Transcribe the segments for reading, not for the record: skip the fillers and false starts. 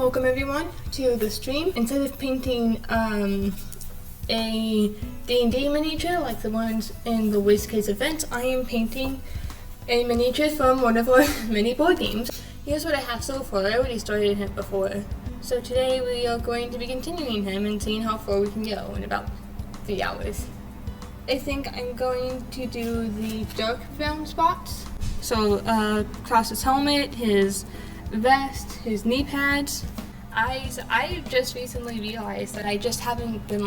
Welcome everyone to the stream. Instead of painting a D&D miniature like the ones in the WizKids event, I am painting a miniature from one of our mini board games. Here's what I have so far. I already started him before. So today we are going to be continuing him and seeing how far we can go in about 3 hours. I think I'm going to do the dark brown spots. So across his helmet, his vest, his knee pads, eyes. I just recently realized that I just haven't been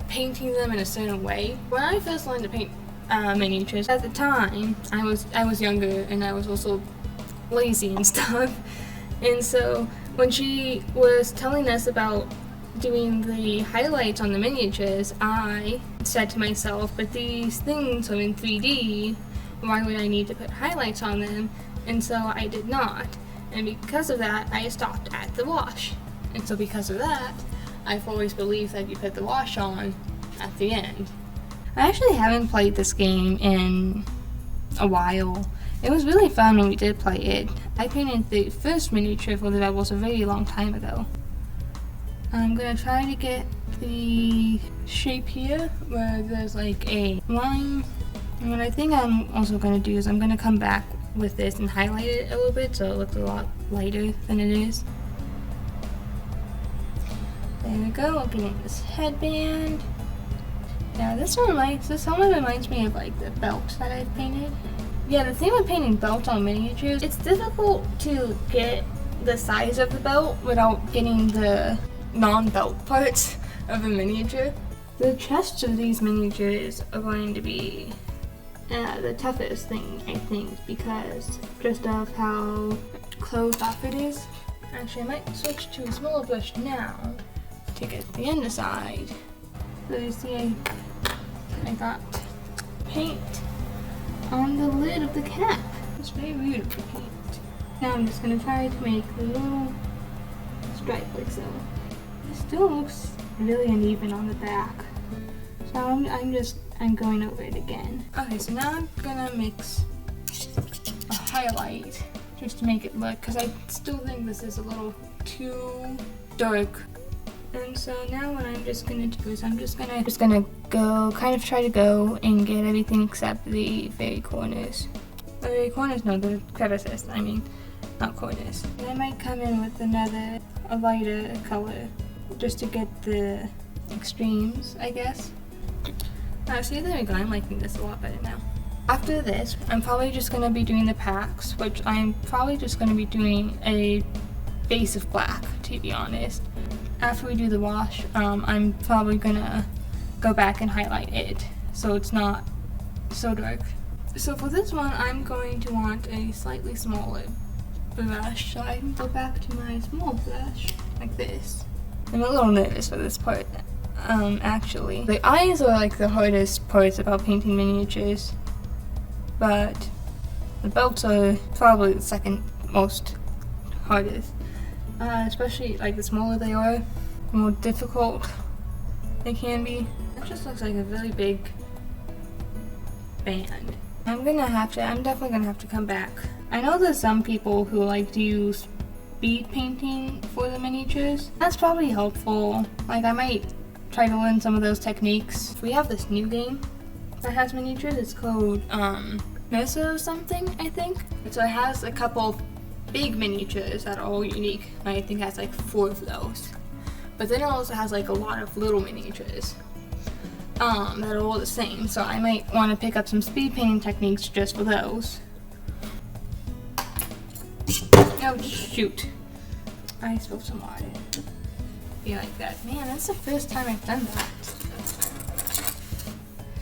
painting them in a certain way. When I first learned to paint miniatures, at the time I was younger and I was also lazy and stuff. And so when she was telling us about doing the highlights on the miniatures, I said to myself, but these things are in 3D, why would I need to put highlights on them? And so I did not. And because of that, I stopped at the wash. And so because of that, I've always believed that you put the wash on at the end. I actually haven't played this game in a while. It was really fun when we did play it. I painted the first miniature for the Rebels a very long time ago. I'm gonna try to get the shape here where there's like a line. And what I think I'm also gonna do is I'm gonna come back with this and highlight it a little bit so it looks a lot lighter than it is. There we go, getting this headband. Yeah, this helmet reminds me of like the belt that I've painted. Yeah, the thing with painting belts on miniatures, it's difficult to get the size of the belt without getting the non-belt parts of a miniature. The chests of these miniatures are going to be the toughest thing, I think, because just of how closed off it is. Actually, I might switch to a smaller brush now to get the underside. So you see, I got paint on the lid of the cap. It's very beautiful paint. Now I'm just going to try to make a little stripe like so. It still looks really uneven on the back. So I'm going over it again. Okay, so now I'm gonna mix a highlight just to make it look, because I still think this is a little too dark. And so now what I'm just gonna do is I'm just gonna go, try to go and get everything except the very corners. The very corners, no, the crevices, I mean, not corners. And I might come in with a lighter color just to get the extremes, I guess. See, there we go, I'm liking this a lot better now. After this, I'm probably just going to be doing the packs, which I'm probably just going to be doing a base of black, to be honest. After we do the wash, I'm probably going to go back and highlight it, so it's not so dark. So for this one, I'm going to want a slightly smaller brush, so I can go back to my small brush, like this. I'm a little nervous for this part. Actually. The eyes are like the hardest parts about painting miniatures, but the belts are probably the second most hardest. Especially like the smaller they are, the more difficult they can be. It just looks like a really big band. I'm definitely gonna have to come back. I know there's some people who like to use speed painting for the miniatures. That's probably helpful. Like I might try to learn some of those techniques. We have this new game that has miniatures. It's called Mercer or something, I think. So it has a couple big miniatures that are all unique. I think it has like 4 of those. But then it also has like a lot of little miniatures that are all the same. So I might want to pick up some speed painting techniques just for those. Oh shoot. I spilled some water. Be like that. Man, that's the first time I've done that.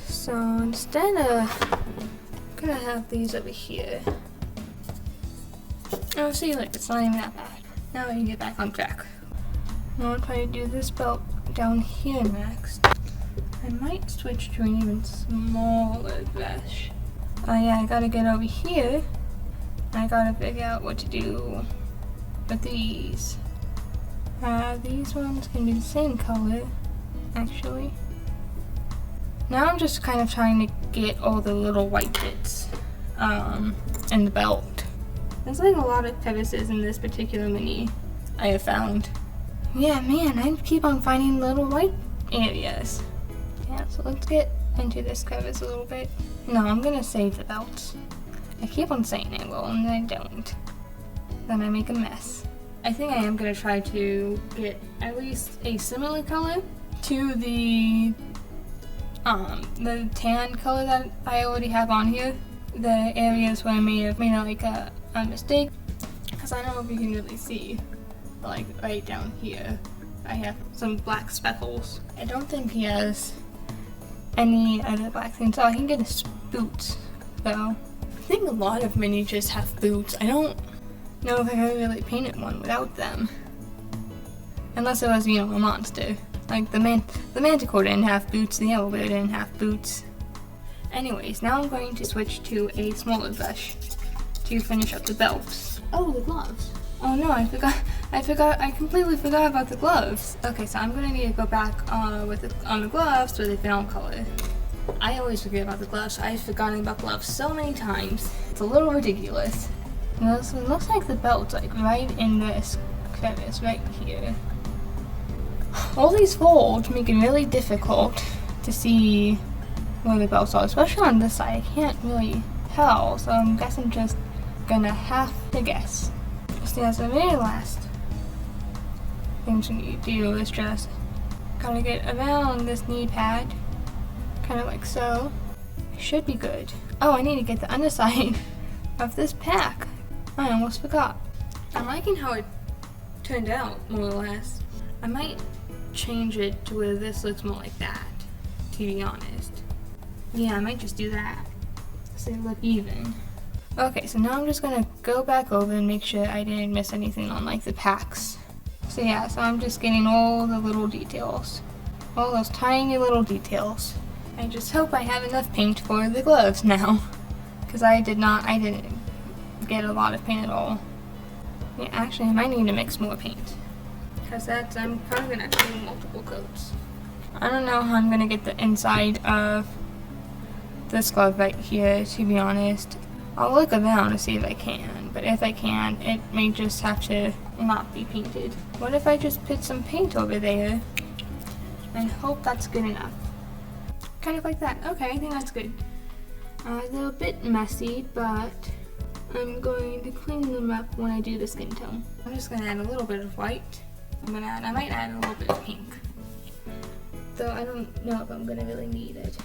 So instead of, I'm gonna have these over here. Oh, see, look, it's not even that bad. Now we can get back on track. I'll try to do this belt down here next. I might switch to an even smaller brush. Oh yeah, I gotta get over here. I gotta figure out what to do with these. These ones can be the same color, actually. Now I'm just kind of trying to get all the little white bits in the belt. There's like a lot of crevices in this particular mini, I have found. Yeah, man, I keep on finding little white areas. Yeah, so let's get into this crevice a little bit. No, I'm gonna save the belts. I keep on saying I will, and then I don't. Then I make a mess. I think I am gonna try to get at least a similar color to the tan color that I already have on here. The areas where I may have made like a mistake, because I don't know if you can really see, but like right down here, I have some black speckles. I don't think he has any other black things. Oh, I can get his boots though. I think a lot of miniatures have boots. I don't know if I ever really painted one without them, unless it was, you know, a monster. Like the Manticore didn't have boots, the Owlbear didn't have boots. Anyways, now I'm going to switch to a smaller brush to finish up the belts. Oh, the gloves. Oh no, I completely forgot about the gloves. Okay, so I'm gonna need to go back on the gloves so they fit on color. I always forget about the gloves. I've forgotten about gloves so many times. It's a little ridiculous. Now, so it looks like the belt's like right in this crevice right here. All these folds make it really difficult to see where the belts are, especially on this side. I can't really tell, so I guess I'm just gonna have to guess. So that's the very last thing we need to do is just gotta get around this knee pad, kind of like so. I should be good. Oh, I need to get the underside of this pack. I almost forgot. I'm liking how it turned out, more or less. I might change it to where this looks more like that, to be honest. Yeah, I might just do that, so they look even. Okay, so now I'm just gonna go back over and make sure I didn't miss anything on like the packs. So yeah, so I'm just getting all the little details. All those tiny little details. I just hope I have enough paint for the gloves now, because I didn't get a lot of paint at all. Yeah, actually I might need to mix more paint, because I'm probably gonna have to do multiple coats. I don't know how I'm gonna get the inside of this glove right here, to be honest. I'll look around to see if I can, but if I can, it may just have to not be painted. What if I just put some paint over there and hope that's good enough? Kind of like that. Okay, I think that's good. They're a bit messy, but I'm going to clean them up when I do the skin tone. I'm just gonna add a little bit of white. I might add a little bit of pink. Though I don't know if I'm gonna really need it.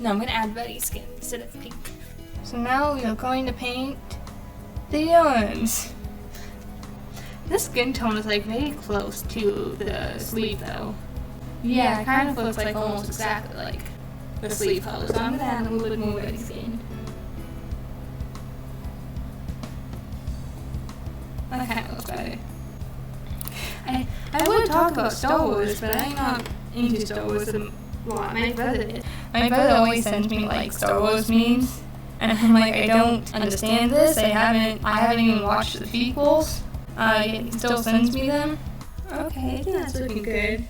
No, I'm gonna add reddy skin instead of pink. So now we are going to paint the arms. This skin tone is like very close to the sleeve though. Yeah, it kind of looks like almost exactly like the sleeve color. So I'm gonna add a little bit more reddy skin. That kind of looks better. I would talk about Star Wars, but I'm not into Star Wars a lot. My brother always sends me like Star Wars memes, and I'm like, I don't understand this. I haven't even watched the prequels. Yet he still sends me them. Okay, I think that's looking good.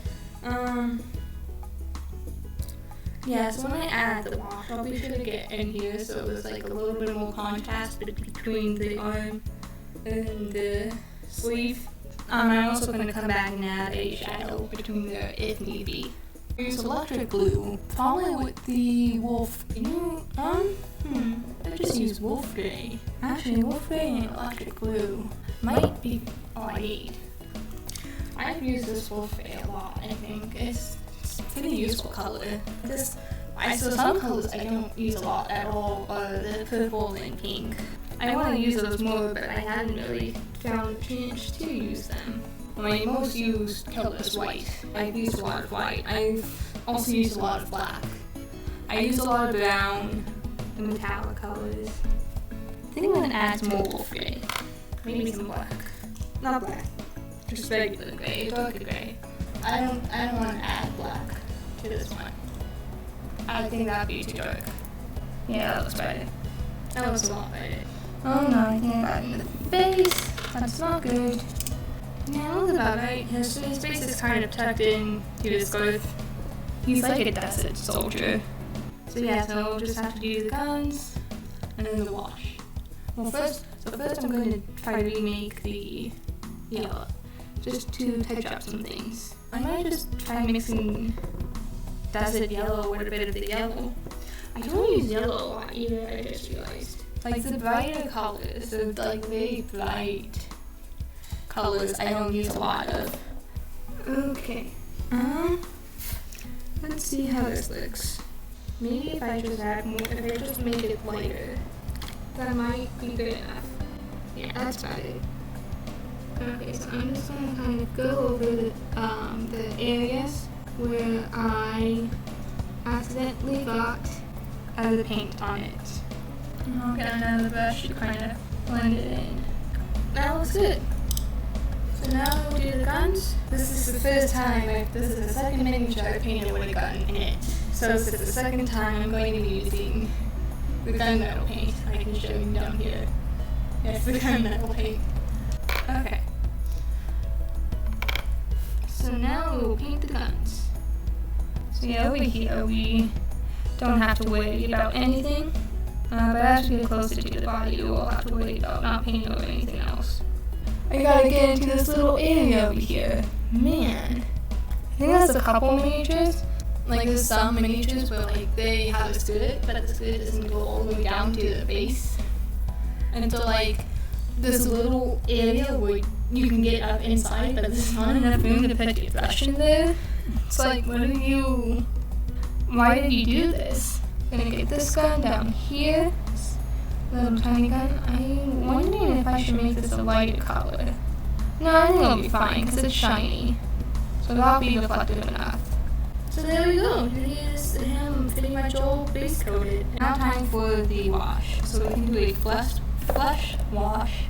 Yeah, so when I add the wash, I'll be sure to get in here so there's like a little bit more contrast between the arm and the sleeve. I'm also going to come back and add a shadow between there if need be. Use electric glue, probably with the wolf. I just use wolf gray. Actually, wolf gray and electric glue might be all I need. I've used this wolf gray a lot. I think it's a pretty useful color. So some colors I don't use a lot at all are the purple and pink. I want to use those more, but I haven't really found a chance to use them. My most used color is white. I've used a lot of white. I've also used a lot of black. I use a lot of brown, the metallic colors. I think I'm going to add some more wolf gray. Maybe some black. Not black. Just regular gray, darker gray. I don't want to add black to this one. I think that'd be too dark. Yeah, that looks better. That looks a lot better. Oh no, I think I got it in the face. That's not good. Yeah, looks about right. His face is kind of tucked in to his girth. He's like a desert soldier. So yeah, so we'll just have to do the guns and then the wash. Well, first I'm going to try to remake the yellow. just to touch up some things. I might just try mixing desert yellow with a bit of the yellow. I don't use yellow a lot either, I just realized. Like the brighter colors, the like very bright colors I don't use a lot of. Okay, let's see how this looks. Maybe if I just add more, if I just make it lighter, that might be good enough. Yeah, that's about it. Okay, so I'm just gonna kind of go over the areas where I accidentally got other paint on it. And I'll get another brush to kind of blend it in. That looks good. So now we'll do the guns. This is the first time, this is the second miniature I painted with a gun in it. So this is the second time I'm going to be using the gunmetal paint. I can show you down here. Yes, the gunmetal paint. Okay. So now we'll paint the guns. So yeah, over here we don't have to worry about anything. But as we get closer to the body, we'll have to worry about not painting over anything else. I gotta get into this little area over here. Man. I think that's a couple miniatures. Like there's some miniatures where like they have a skirt, but the skirt doesn't go all the way down to the base. And so like this little area where you can get up inside, but there's not enough room to put your brush in there. It's like, why did you do this? I'm gonna get this gun down here. This little tiny gun. I'm wondering if I should make this a lighter color. No, I think it'll be fine because it's shiny. So that'll be reflective enough. So there we go. Here's him pretty much all base coated. Now time for the wash. So we can do a flesh wash,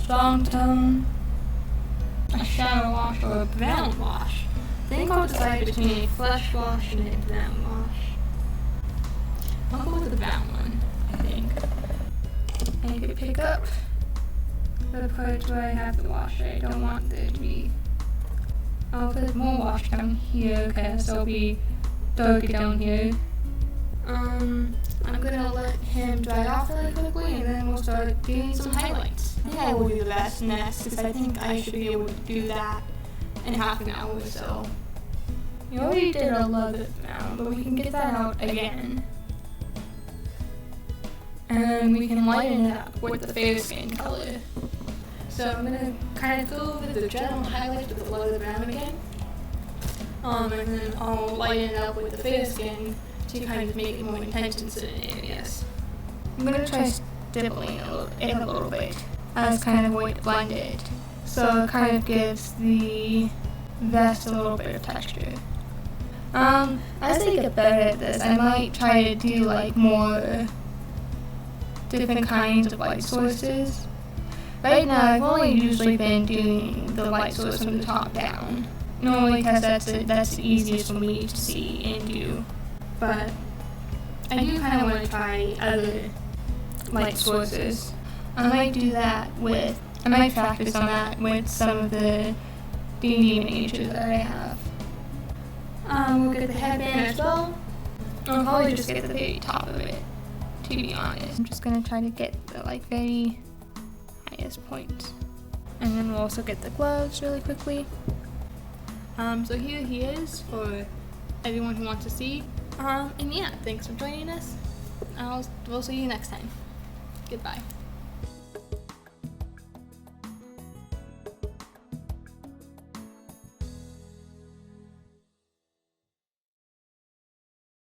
strong tone, a shadow wash, or a brown wash. I think I'll decide between a flesh wash and a brown wash. I'll go with the brown one, I think. I could pick up the part where I have the wash. I don't want there to be. I'll put more wash down here, okay, so it'll be darker down here. I'm gonna let him dry off really quickly and then we'll start doing some highlights. I think I will do the rest next because I think I should be able to do that in half an hour or so. We already did a lot of it now, but we can get that out again. And then we can lighten it up with the fair skin color. So I'm gonna kind of go over the general highlights with a lot of the brown again. And then I'll lighten it up with the fair skin to kind of make it more intense in certain areas. I'm gonna try stippling it a little bit as kind of a way to blend it. So it kind of gives the vest a little bit of texture. As I get better at this, I might try to do like more different kinds of light sources. Right now, I've only usually been doing the light source from the top down. Normally, because that's the easiest for me to see and do. But I do kind of want to try other light sources. I might do that with. I might practice on that with some of the D&D miniatures that I have. We'll get the headband as well. I'll probably just get the very top of it, to be honest. I'm just gonna try to get the like very highest point. And then we'll also get the gloves really quickly. So here he is for everyone who wants to see. And yeah, thanks for joining us. We'll see you next time. Goodbye.